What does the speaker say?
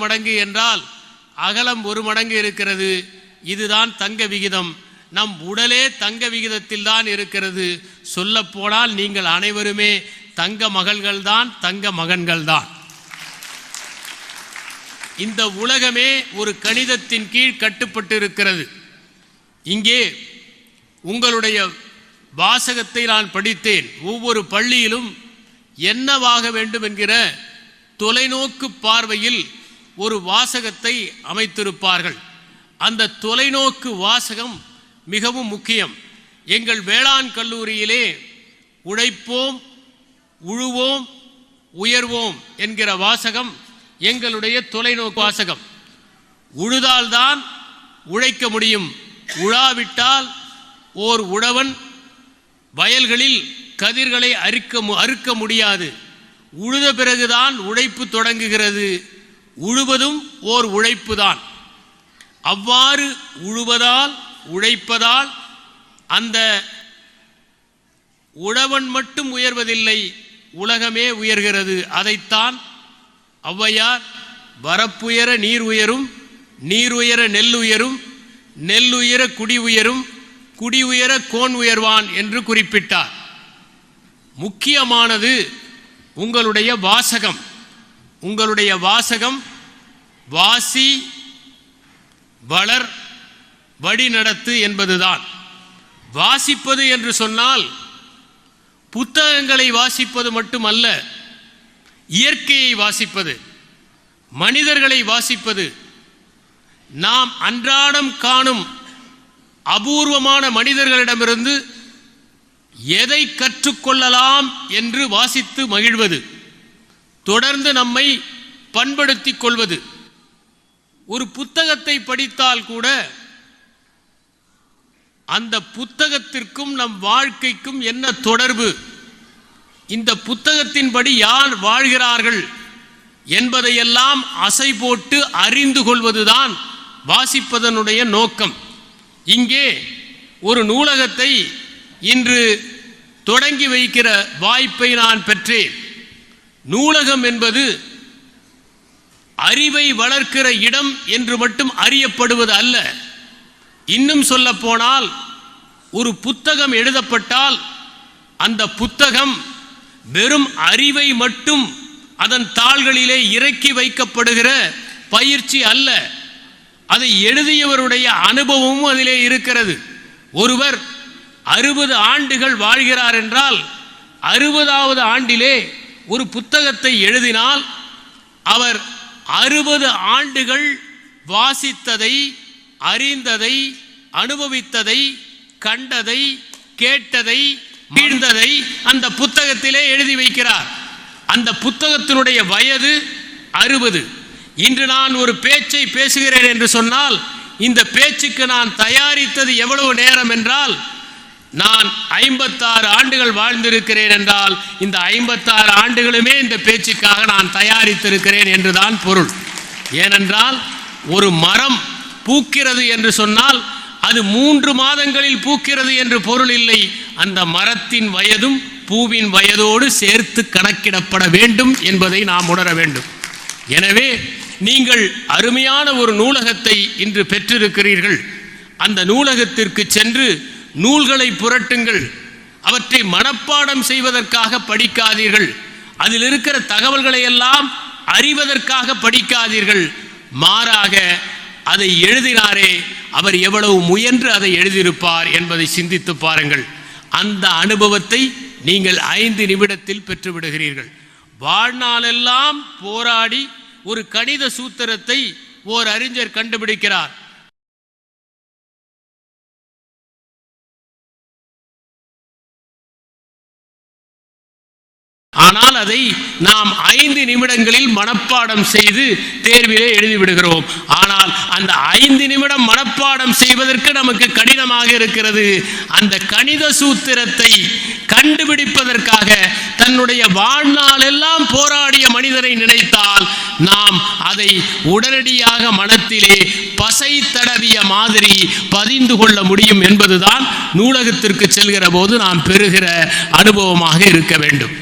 மடங்கு என்றால் அகலம் 1 மடங்கு இருக்கிறது. இதுதான் தங்க விகிதம். நம் உடலே தங்க விகிதத்தில் தான் இருக்கிறது. சொல்ல போனால் நீங்கள் அனைவருமே தங்க மகள்கள் தான், தங்க மகன்கள் தான். இந்த உலகமே ஒரு கணிதத்தின் கீழ் கட்டுப்பட்டு இருக்கிறது. இங்கே உங்களுடைய வாசகத்தை நான் படித்தேன். ஒவ்வொரு பள்ளியிலும் என்னவாக வேண்டும் என்கிற தொலைநோக்கு பார்வையில் ஒரு வாசகத்தை அமைத்திருப்பார்கள். அந்த தொலைநோக்கு வாசகம் மிகவும் முக்கியம். எங்கள் வேளாண் கல்லூரியிலே உழைப்போம், உழுவோம், உயர்வோம் என்கிற வாசகம் எங்களுடைய தொலைநோக்கு வாசகம். உழுதால்தான் உழைக்க முடியும். உழாவிட்டால் ஓர் உழவன் வயல்களில் கதிர்களை அறுக்க முடியாது. உழுத பிறகுதான் உழைப்பு தொடங்குகிறது. உழுவதும் ஓர் உழைப்பு தான். அவ்வாறு உழுவதால், உழைப்பதால் அந்த உழவன் மட்டும் உயர்வதில்லை, உலகமே உயர்கிறது. அதைத்தான் ஔவையார் வரப்புயர நீர் உயரும், நீர் உயர நெல் உயரும், நெல் உயர குடி உயரும், குடி உயர கோன் உயர்வான் என்று குறிப்பிட்டார். முக்கியமானது உங்களுடைய வாசகம். உங்களுடைய வாசகம் வாசி வளர் வழி நடத்து என்பதுதான். வாசிப்பது என்று சொன்னால் புத்தகங்களை வாசிப்பது மட்டுமல்ல, இயற்கையை வாசிப்பது, மனிதர்களை வாசிப்பது, நாம் அன்றாடம் காணும் அபூர்வமான மனிதர்களிடமிருந்து எதை கற்றுக்கொள்ளலாம் என்று வாசித்து மகிழ்வது, தொடர்ந்து நம்மை பண்படுத்திக் கொள்வது. ஒரு புத்தகத்தை படித்தால் கூட அந்த புத்தகத்திற்கும் நம் வாழ்க்கைக்கும் என்ன தொடர்பு, இந்த புத்தகத்தின்படி யார் வாழ்கிறார்கள் என்பதையெல்லாம் அசை போட்டு அறிந்து கொள்வதுதான் வாசிப்பதனுடைய நோக்கம். இங்கே ஒரு நூலகத்தை இன்று தொடங்கி வைக்கிற வாய்ப்பை நான் பெற்றேன். நூலகம் என்பது அறிவை வளர்க்கிற இடம் என்று மட்டும் அறியப்படுவது அல்ல. இன்னும் சொல்ல போனால், ஒரு புத்தகம் எழுதப்பட்டால் அந்த புத்தகம் வெறும் அறிவை மட்டும் அதன் தாள்களிலே இறக்கி வைக்கப்படுகிற பயிற்சி அல்ல, அதை எழுதியவருடைய அனுபவமும் அதிலே இருக்கிறது. ஒருவர் 60 ஆண்டுகள் வாழ்கிறார் என்றால் 60வது ஆண்டிலே ஒரு புத்தகத்தை எழுதினால் அவர் 60 ஆண்டுகள் வாசித்ததை, அறிந்ததை, அனுபவித்ததை, கண்டதை, கேட்டதை, வீழ்ந்ததை அந்த புத்தகத்திலே எழுதி வைக்கிறார். அந்த புத்தகத்தினுடைய வயது 60. இன்று நான் ஒரு பேச்சை பேசுகிறேன் என்று சொன்னால் இந்த பேச்சுக்கு நான் தயாரித்தது எவ்வளவு நேரம் என்றால், நான் 56 ஆண்டுகள் வாழ்ந்திருக்கிறேன் என்றால் இந்த 56 ஆண்டுகளுமே இந்த பேச்சுக்காக நான் தயாரித்திருக்கிறேன் என்றுதான் பொருள். ஏனென்றால் ஒரு மரம் பூக்கிறது என்று சொன்னால் அது 3 மாதங்களில் பூக்கிறது என்று பொருள் இல்லை. அந்த மரத்தின் வயதும் பூவின் வயதோடு சேர்த்து கணக்கிடப்பட வேண்டும் என்பதை நாம் உணர வேண்டும். எனவே நீங்கள் அருமையான ஒரு நூலகத்தை இன்று பெற்றிருக்கிறீர்கள். அந்த நூலகத்திற்கு சென்று நூல்களை புரட்டுங்கள். அவற்றை மனப்பாடம் செய்வதற்காக படிக்காதீர்கள். அதில் இருக்கிற தகவல்களை எல்லாம் அறிவதற்காக படிக்காதீர்கள். மாறாக அதை எழுதினாரே அவர் எவ்வளவு முயன்று அதை எழுதியிருப்பார் என்பதை சிந்தித்து பாருங்கள். அந்த அனுபவத்தை நீங்கள் 5 நிமிடத்தில் பெற்றுவிடுகிறீர்கள். வாழ்நாளெல்லாம் போராடி ஒரு கணித சூத்திரத்தை ஓர் அறிஞர் கண்டுபிடிக்கிறார். ஆனால் அதை நாம் 5 நிமிடங்களில் மனப்பாடம் செய்து தேர்விலே எழுதிவிடுகிறோம். ஆனால் அந்த 5 நிமிடம் மனப்பாடம் செய்வதற்கு நமக்கு கடினமாக இருக்கிறது. அந்த கணித சூத்திரத்தை கண்டுபிடிப்பதற்காக தன்னுடைய வாழ்நாளெல்லாம் போராடிய மனிதரை நினைத்தால் நாம் அதை உடனடியாக மனத்திலே பசை தடவிய மாதிரி பதிந்து கொள்ள முடியும் என்பதுதான் நூலகத்திற்கு செல்கிற போது நாம் பெறுகிற அனுபவமாக இருக்க வேண்டும்.